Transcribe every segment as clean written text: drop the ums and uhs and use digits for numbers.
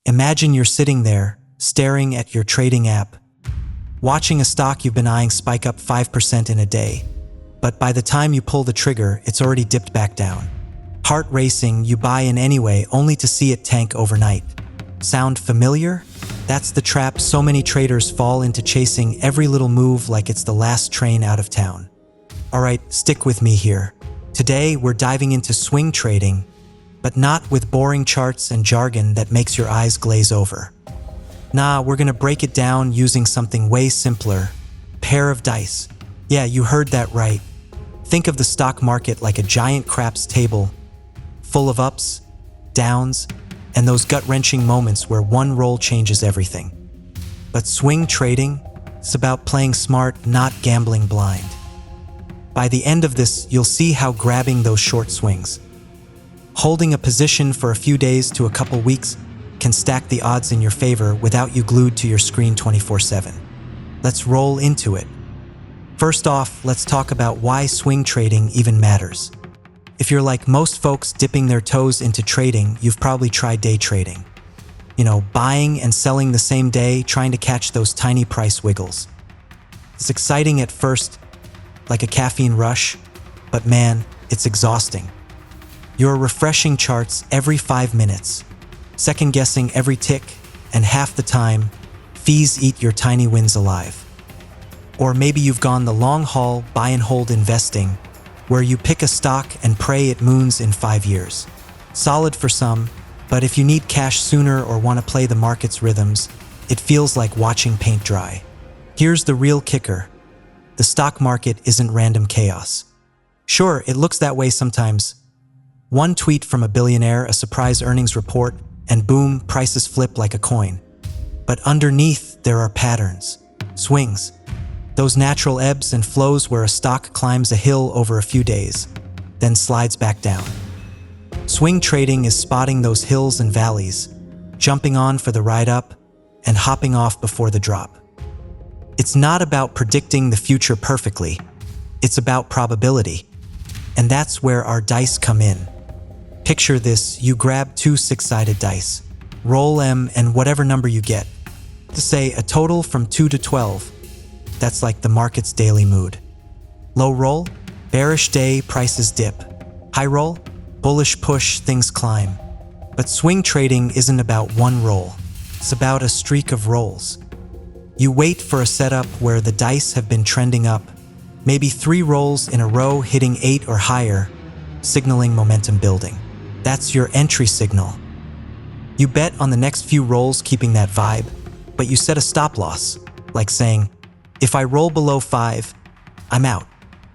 Imagine you're sitting there, staring at your trading app, watching a stock you've been eyeing spike up 5% in a day. But by the time you pull the trigger, it's already dipped back down. Heart racing, you buy in anyway, only to see it tank overnight. Sound familiar? That's the trap so many traders fall into, chasing every little move like it's the last train out of town. Alright, stick with me here. Today, we're diving into swing trading, but not with boring charts and jargon that makes your eyes glaze over. Nah, we're gonna break it down using something way simpler. Pair of dice. Yeah, you heard that right. Think of the stock market like a giant craps table, full of ups, downs, and those gut-wrenching moments where one roll changes everything. But swing trading, it's about playing smart, not gambling blind. By the end of this, you'll see how grabbing those short swings, holding a position for a few days to a couple weeks, can stack the odds in your favor without you glued to your screen 24/7. Let's roll into it. First off, let's talk about why swing trading even matters. If you're like most folks dipping their toes into trading, you've probably tried day trading. Buying and selling the same day, trying to catch those tiny price wiggles. It's exciting at first, like a caffeine rush, but man, it's exhausting. You're refreshing charts every 5 minutes, second-guessing every tick, and half the time, fees eat your tiny wins alive. Or maybe you've gone the long haul, buy and hold investing, where you pick a stock and pray it moons in 5 years. Solid for some, but if you need cash sooner or want to play the market's rhythms, it feels like watching paint dry. Here's the real kicker. The stock market isn't random chaos. Sure, it looks that way sometimes. One tweet from a billionaire, a surprise earnings report, and boom, prices flip like a coin. But underneath, there are patterns, swings, those natural ebbs and flows where a stock climbs a hill over a few days, then slides back down. Swing trading is spotting those hills and valleys, jumping on for the ride up, and hopping off before the drop. It's not about predicting the future perfectly, it's about probability. And that's where our dice come in. Picture this, you grab 2 6-sided dice, roll them and whatever number you get. To say a total from 2 to 12, that's like the market's daily mood. Low roll, bearish day, prices dip. High roll, bullish push, things climb. But swing trading isn't about one roll, it's about a streak of rolls. You wait for a setup where the dice have been trending up, maybe 3 rolls in a row hitting 8 or higher, signaling momentum building. That's your entry signal. You bet on the next few rolls keeping that vibe, but you set a stop loss, like saying, if I roll below 5, I'm out.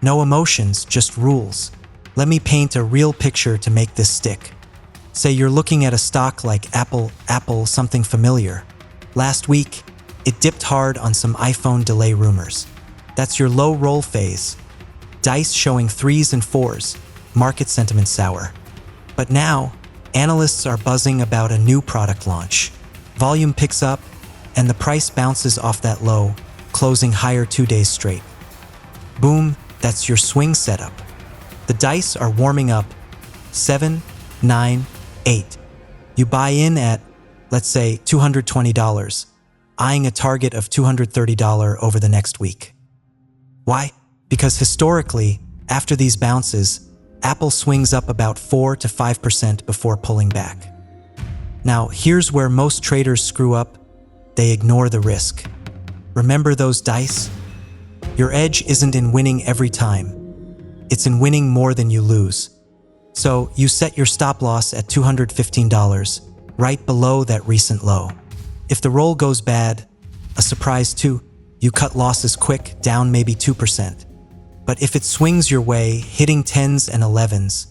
No emotions, just rules. Let me paint a real picture to make this stick. Say you're looking at a stock like Apple, something familiar. Last week, it dipped hard on some iPhone delay rumors. That's your low roll phase. Dice showing 3s and 4s, market sentiment sour. But now, analysts are buzzing about a new product launch. Volume picks up, and the price bounces off that low, closing higher 2 days straight. Boom, that's your swing setup. The dice are warming up, 7, 9, 8. You buy in at, let's say, $220, eyeing a target of $230 over the next week. Why? Because historically, after these bounces, Apple swings up about 4 to 5% before pulling back. Now, here's where most traders screw up. They ignore the risk. Remember those dice? Your edge isn't in winning every time. It's in winning more than you lose. So, you set your stop loss at $215, right below that recent low. If the roll goes bad, a surprise too, you cut losses quick, down maybe 2%. But if it swings your way, hitting 10s and 11s,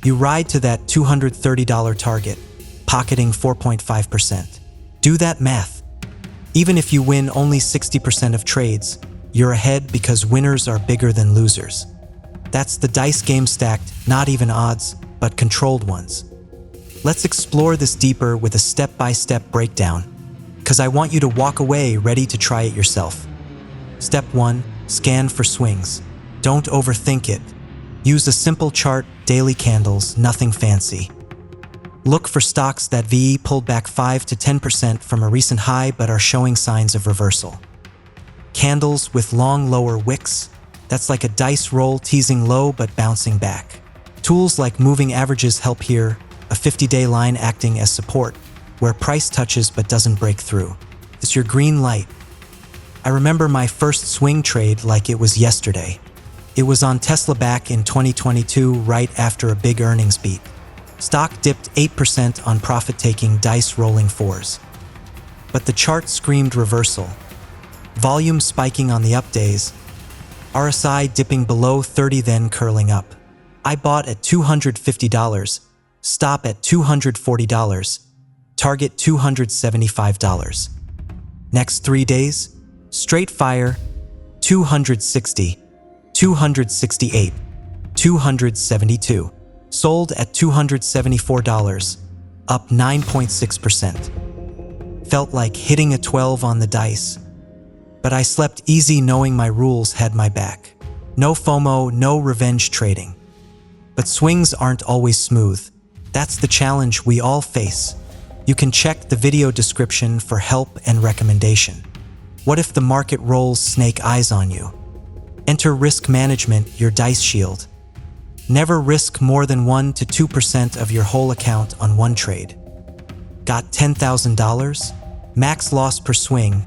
you ride to that $230 target, pocketing 4.5%. Do that math. Even if you win only 60% of trades, you're ahead because winners are bigger than losers. That's the dice game stacked, not even odds, but controlled ones. Let's explore this deeper with a step-by-step breakdown, because I want you to walk away ready to try it yourself. Step 1, scan for swings. Don't overthink it. Use a simple chart, daily candles, nothing fancy. Look for stocks that VE pulled back 5 to 10% from a recent high but are showing signs of reversal. Candles with long lower wicks, that's like a dice roll teasing low but bouncing back. Tools like moving averages help here, a 50-day line acting as support, where price touches but doesn't break through. It's your green light. I remember my first swing trade like it was yesterday. It was on Tesla back in 2022, right after a big earnings beat. Stock dipped 8% on profit-taking dice rolling fours. But the chart screamed reversal. Volume spiking on the up days, RSI dipping below 30 then curling up. I bought at $250, stop at $240, target $275. Next 3 days, straight fire, 260, 268, 272. Sold at $274, up 9.6%. Felt like hitting a 12 on the dice, but I slept easy knowing my rules had my back. No FOMO, no revenge trading. But swings aren't always smooth. That's the challenge we all face. You can check the video description for help and recommendation. What if the market rolls snake eyes on you? Enter risk management, your dice shield. Never risk more than 1 to 2% of your whole account on one trade. Got $10,000? Max loss per swing,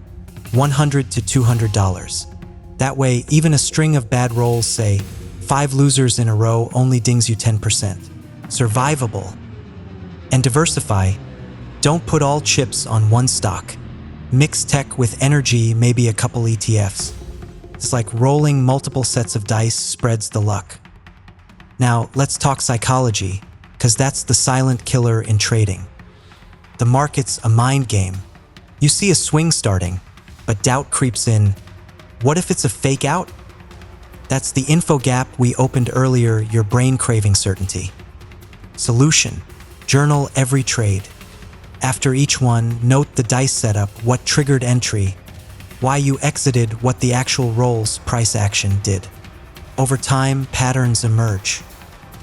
$100 to $200. That way, even a string of bad rolls, say 5 losers in a row, only dings you 10%. Survivable. And diversify. Don't put all chips on one stock. Mix tech with energy, maybe a couple ETFs. It's like rolling multiple sets of dice spreads the luck. Now, let's talk psychology, because that's the silent killer in trading. The market's a mind game. You see a swing starting, but doubt creeps in. What if it's a fake out? That's the info gap we opened earlier, your brain craving certainty. Solution: journal every trade. After each one, note the dice setup, what triggered entry, why you exited, what the actual roll's price action did. Over time, patterns emerge.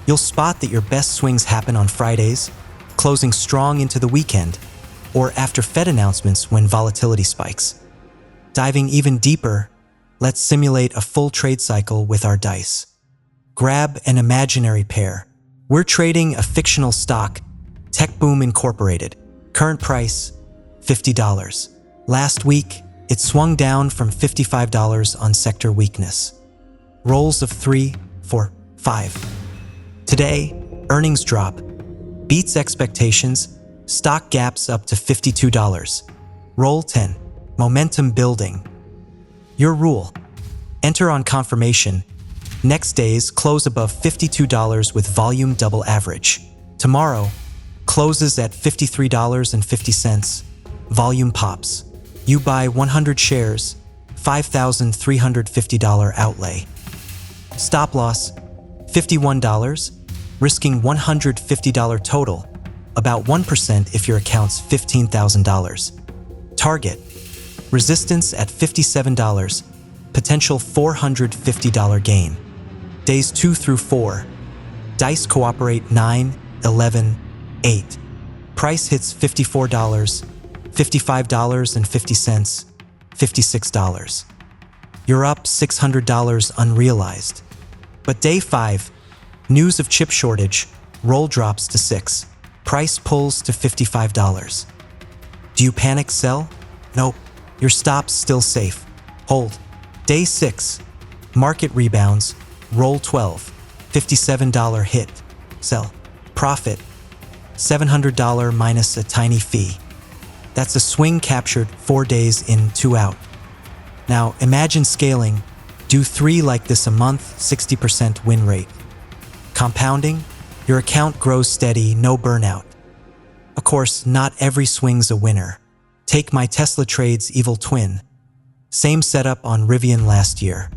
You'll spot that your best swings happen on Fridays, closing strong into the weekend, or after Fed announcements when volatility spikes. Diving even deeper, let's simulate a full trade cycle with our dice. Grab an imaginary pair. We're trading a fictional stock, Tech Boom Incorporated. Current price, $50. Last week, it swung down from $55 on sector weakness. Rolls of 3, 4, 5. Today, earnings drop, beats expectations, stock gaps up to $52. Roll 10, momentum building. Your rule: enter on confirmation. Next days, close above $52 with volume double average. Tomorrow, closes at $53.50. Volume pops. You buy 100 shares, $5,350 outlay. Stop loss, $51, risking $150 total, about 1% if your account's $15,000. Target: resistance at $57, potential $450 gain. Days 2 through 4. Dice cooperate 9, 11, 8. Price hits $54, $55.50, $56. You're up $600 unrealized. But day 5, news of chip shortage, roll drops to 6. Price pulls to $55. Do you panic sell? Nope, your stop's still safe. Hold. Day 6, market rebounds, roll 12, $57 hit. Sell. Profit, $700 minus a tiny fee. That's a swing captured 4 days in, 2 out. Now imagine scaling. Do 3 like this a month, 60% win rate. Compounding, your account grows steady, no burnout. Of course, not every swing's a winner. Take my Tesla trades evil twin. Same setup on Rivian last year.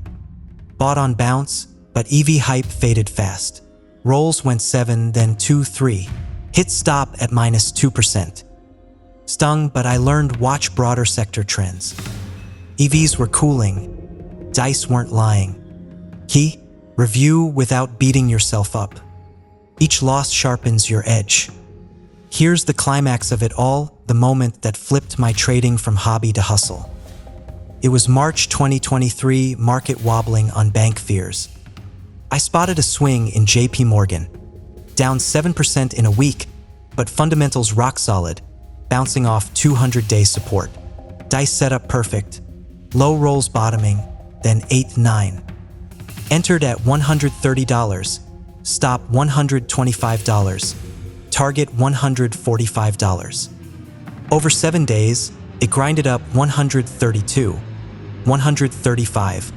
Bought on bounce, but EV hype faded fast. Rolls went 7, then 2, 3. Hit stop at minus 2%. Stung, but I learned watch broader sector trends. EVs were cooling. Dice weren't lying. Key: review without beating yourself up. Each loss sharpens your edge. Here's the climax of it all, the moment that flipped my trading from hobby to hustle. It was March 2023, market wobbling on bank fears. I spotted a swing in JP Morgan, down 7% in a week, but fundamentals rock solid, bouncing off 200-day support. Dice setup perfect, low rolls bottoming, then 8-9. Entered at $130, stop $125, target $145. Over 7 days, it grinded up 132, 135,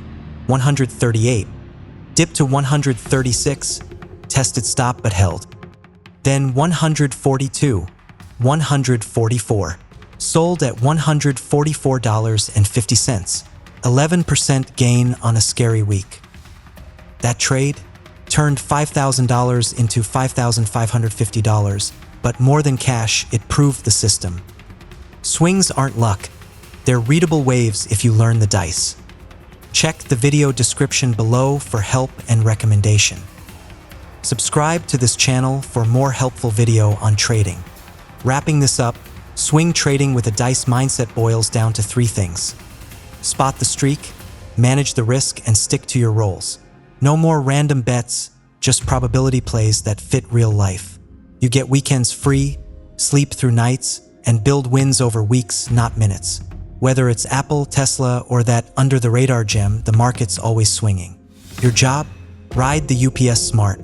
138, dipped to 136, tested stop but held. Then 142, 144, sold at $144.50, 11% gain on a scary week. That trade turned $5,000 into $5,550, but more than cash, it proved the system. Swings aren't luck, they're readable waves if you learn the dice. Check the video description below for help and recommendation. Subscribe to this channel for more helpful video on trading. Wrapping this up, swing trading with a dice mindset boils down to 3 things. Spot the streak, manage the risk, and stick to your roles. No more random bets, just probability plays that fit real life. You get weekends free, sleep through nights, and build wins over weeks, not minutes. Whether it's Apple, Tesla, or that under-the-radar gem, the market's always swinging. Your job? Ride the UPS smart.